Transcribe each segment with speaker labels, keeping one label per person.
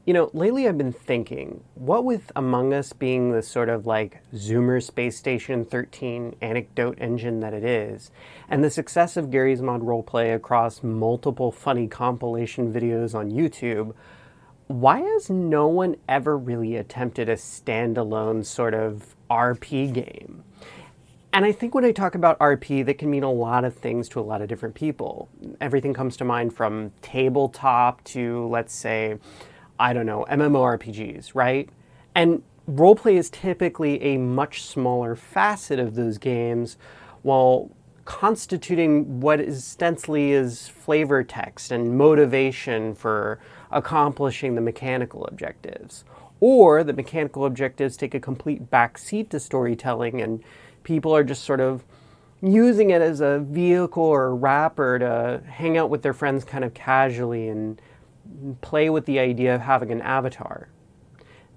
Speaker 1: You know, lately I've been thinking, what with Among Us being the sort of like Zoomer Space Station 13 anecdote engine that it is, and the success of Garry's Mod roleplay across multiple funny compilation videos on YouTube, why has no one ever really attempted a standalone sort of RP game? And I think when I talk about RP, that can mean a lot of things to a lot of different people. Everything comes to mind from tabletop to, let's say, I don't know, MMORPGs, right? And roleplay is typically a much smaller facet of those games, while constituting what ostensibly is flavor text and motivation for accomplishing the mechanical objectives. Or the mechanical objectives take a complete backseat to storytelling, and people are just sort of using it as a vehicle or a wrapper to hang out with their friends kind of casually and play with the idea of having an avatar.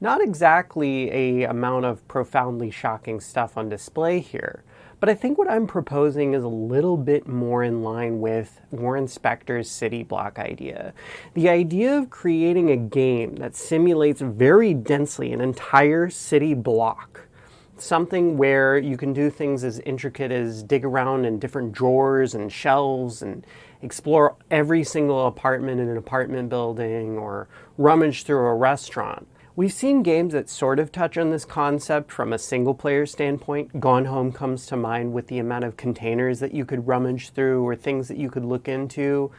Speaker 1: Not exactly a amount of profoundly shocking stuff on display here, but I think what I'm proposing is a little bit more in line with Warren Spector's city block idea. The idea of creating a game that simulates very densely an entire city block. Something where you can do things as intricate as dig around in different drawers and shelves and explore every single apartment in an apartment building or rummage through a restaurant. We've seen games that sort of touch on this concept from a single player standpoint. Gone Home comes to mind with the amount of containers that you could rummage through or things that you could look into.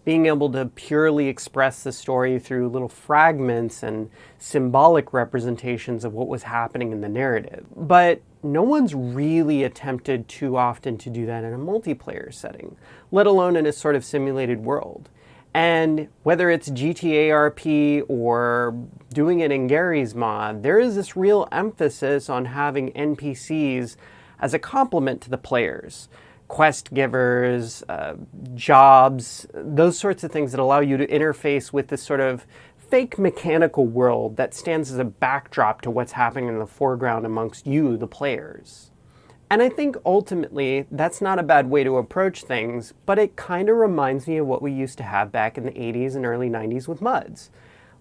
Speaker 1: Being able to purely express the story through little fragments and symbolic representations of what was happening in the narrative. But no one's really attempted too often to do that in a multiplayer setting, let alone in a sort of simulated world. And whether it's GTA RP or doing it in Garry's Mod, there is this real emphasis on having NPCs as a complement to the players. Quest givers, jobs, those sorts of things that allow you to interface with this sort of fake mechanical world that stands as a backdrop to what's happening in the foreground amongst you, the players. And I think ultimately that's not a bad way to approach things, but it kind of reminds me of what we used to have back in the 80s and early 90s with MUDs.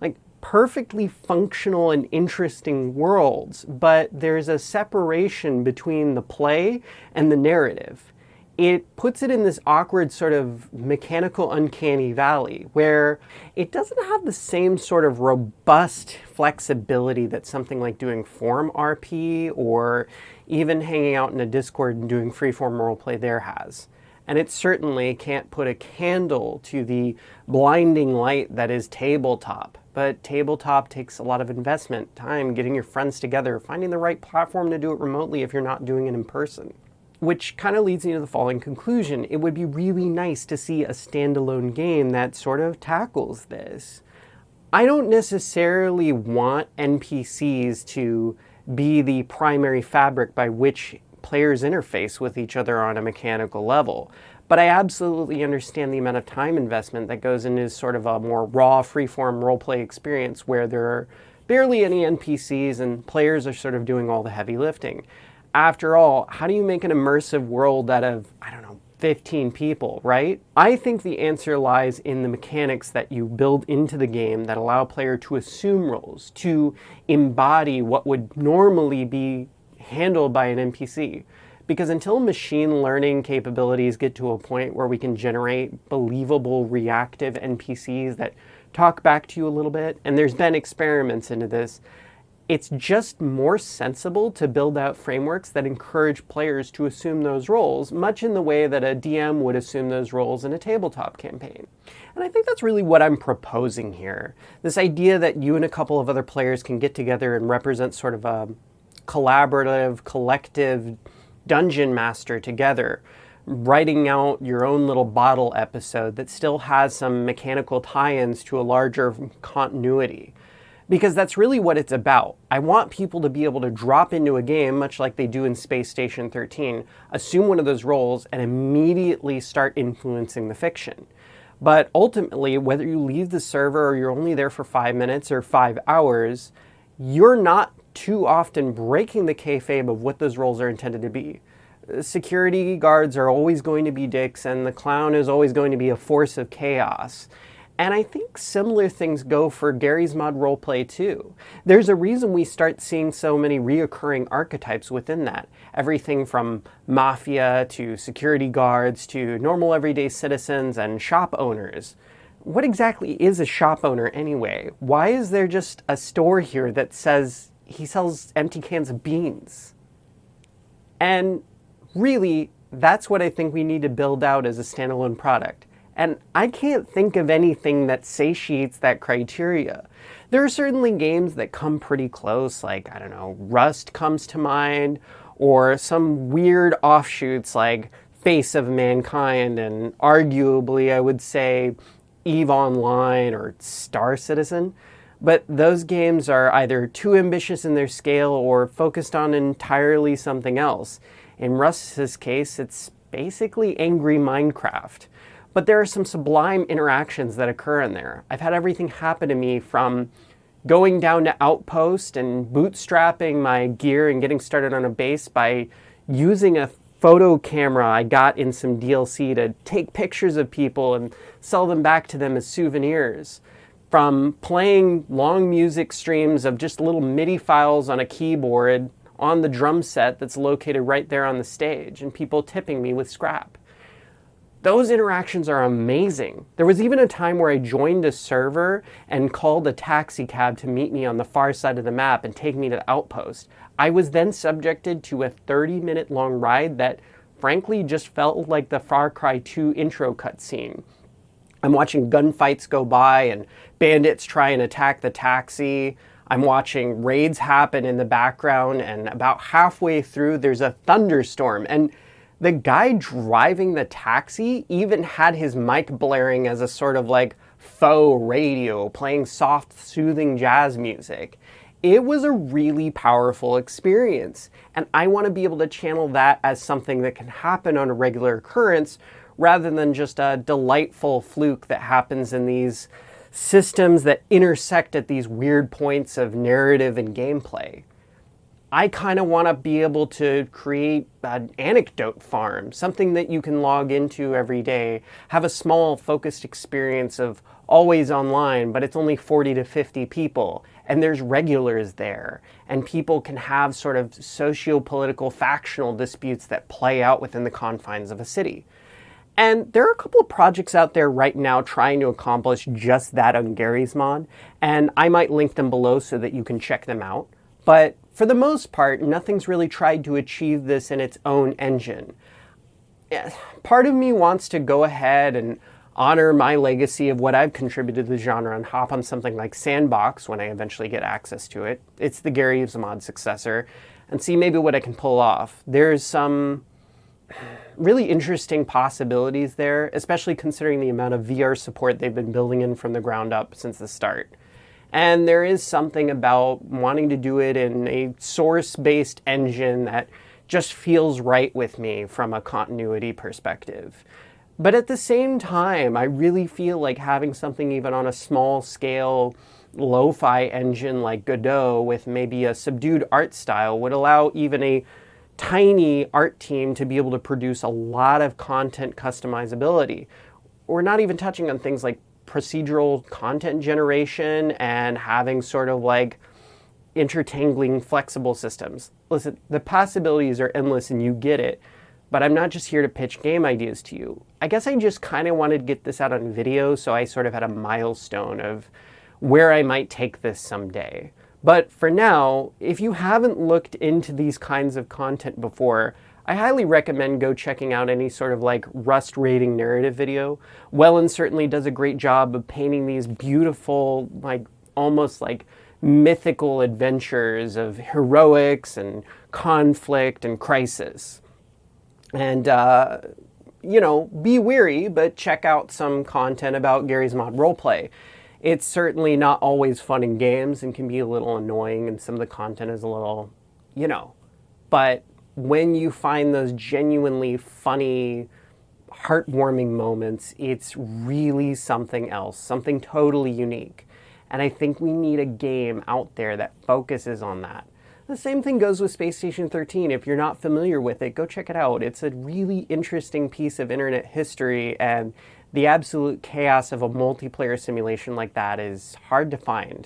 Speaker 1: Like perfectly functional and interesting worlds, but there's a separation between the play and the narrative. It puts it in this awkward sort of mechanical uncanny valley where it doesn't have the same sort of robust flexibility that something like doing form RP or even hanging out in a Discord and doing freeform roleplay there has. And it certainly can't put a candle to the blinding light that is tabletop. But tabletop takes a lot of investment, time, getting your friends together, finding the right platform to do it remotely if you're not doing it in person. Which kind of leads me to the following conclusion. It would be really nice to see a standalone game that sort of tackles this. I don't necessarily want NPCs to be the primary fabric by which players interface with each other on a mechanical level, but I absolutely understand the amount of time investment that goes into sort of a more raw, freeform roleplay experience where there are barely any NPCs and players are sort of doing all the heavy lifting. After all, how do you make an immersive world out of, 15 people, right? I think the answer lies in the mechanics that you build into the game that allow a player to assume roles, to embody what would normally be handled by an NPC. Because until machine learning capabilities get to a point where we can generate believable reactive NPCs that talk back to you a little bit, and there's been experiments into this, it's just more sensible to build out frameworks that encourage players to assume those roles, much in the way that a DM would assume those roles in a tabletop campaign. And I think that's really what I'm proposing here. This idea that you and a couple of other players can get together and represent sort of a collaborative, collective dungeon master together, writing out your own little bottle episode that still has some mechanical tie-ins to a larger continuity. Because that's really what it's about. I want people to be able to drop into a game, much like they do in Space Station 13, assume one of those roles, and immediately start influencing the fiction. But ultimately, whether you leave the server or you're only there for 5 minutes or 5 hours, you're not too often breaking the kayfabe of what those roles are intended to be. Security guards are always going to be dicks, and the clown is always going to be a force of chaos. And I think similar things go for Garry's Mod roleplay too. There's a reason we start seeing so many reoccurring archetypes within that. Everything from mafia to security guards to normal everyday citizens and shop owners. What exactly is a shop owner anyway? Why is there just a store here that says he sells empty cans of beans? And really, that's what I think we need to build out as a standalone product. And I can't think of anything that satiates that criteria. There are certainly games that come pretty close, like, I don't know, Rust comes to mind, or some weird offshoots like Face of Mankind, and arguably I would say EVE Online or Star Citizen. But those games are either too ambitious in their scale or focused on entirely something else. In Rust's case, it's basically angry Minecraft. But there are some sublime interactions that occur in there. I've had everything happen to me from going down to Outpost and bootstrapping my gear and getting started on a base by using a photo camera I got in some DLC to take pictures of people and sell them back to them as souvenirs. From playing long music streams of just little MIDI files on a keyboard on the drum set that's located right there on the stage, and people tipping me with scrap. Those interactions are amazing. There was even a time where I joined a server and called a taxi cab to meet me on the far side of the map and take me to the Outpost. I was then subjected to a 30-minute long ride that frankly just felt like the Far Cry 2 intro cutscene. I'm watching gunfights go by and bandits try and attack the taxi. I'm watching raids happen in the background, and about halfway through there's a thunderstorm, and the guy driving the taxi even had his mic blaring as a sort of like faux radio, playing soft, soothing jazz music. It was a really powerful experience, and I want to be able to channel that as something that can happen on a regular occurrence rather than just a delightful fluke that happens in these systems that intersect at these weird points of narrative and gameplay. I kind of want to be able to create an anecdote farm, something that you can log into every day, have a small focused experience of always online, but it's only 40 to 50 people, and there's regulars there, and people can have sort of socio-political factional disputes that play out within the confines of a city. And there are a couple of projects out there right now trying to accomplish just that on Garry's Mod, and I might link them below so that you can check them out. But for the most part, nothing's really tried to achieve this in its own engine. Part of me wants to go ahead and honor my legacy of what I've contributed to the genre and hop on something like Sandbox when I eventually get access to it. It's the Garry's Mod successor, and see maybe what I can pull off. There's some really interesting possibilities there, especially considering the amount of VR support they've been building in from the ground up since the start. And there is something about wanting to do it in a source-based engine that just feels right with me from a continuity perspective. But at the same time, I really feel like having something even on a small scale lo-fi engine like Godot with maybe a subdued art style would allow even a tiny art team to be able to produce a lot of content customizability. We're not even touching on things like procedural content generation and having sort of like intertangling flexible systems. Listen, the possibilities are endless and you get it, but I'm not just here to pitch game ideas to you. I guess I just kind of wanted to get this out on video so I sort of had a milestone of where I might take this someday. But for now, if you haven't looked into these kinds of content before, I highly recommend go checking out any sort of like Rust rating narrative video. Wellen certainly does a great job of painting these beautiful, like almost like mythical adventures of heroics and conflict and crisis. And, be wary, but check out some content about Garry's Mod roleplay. It's certainly not always fun in games and can be a little annoying, and some of the content is a little, but when you find those genuinely funny, heartwarming moments, it's really something else, something totally unique. And I think we need a game out there that focuses on that. The same thing goes with Space Station 13. If you're not familiar with it, go check it out. It's a really interesting piece of internet history, and The absolute chaos of a multiplayer simulation like that is hard to find.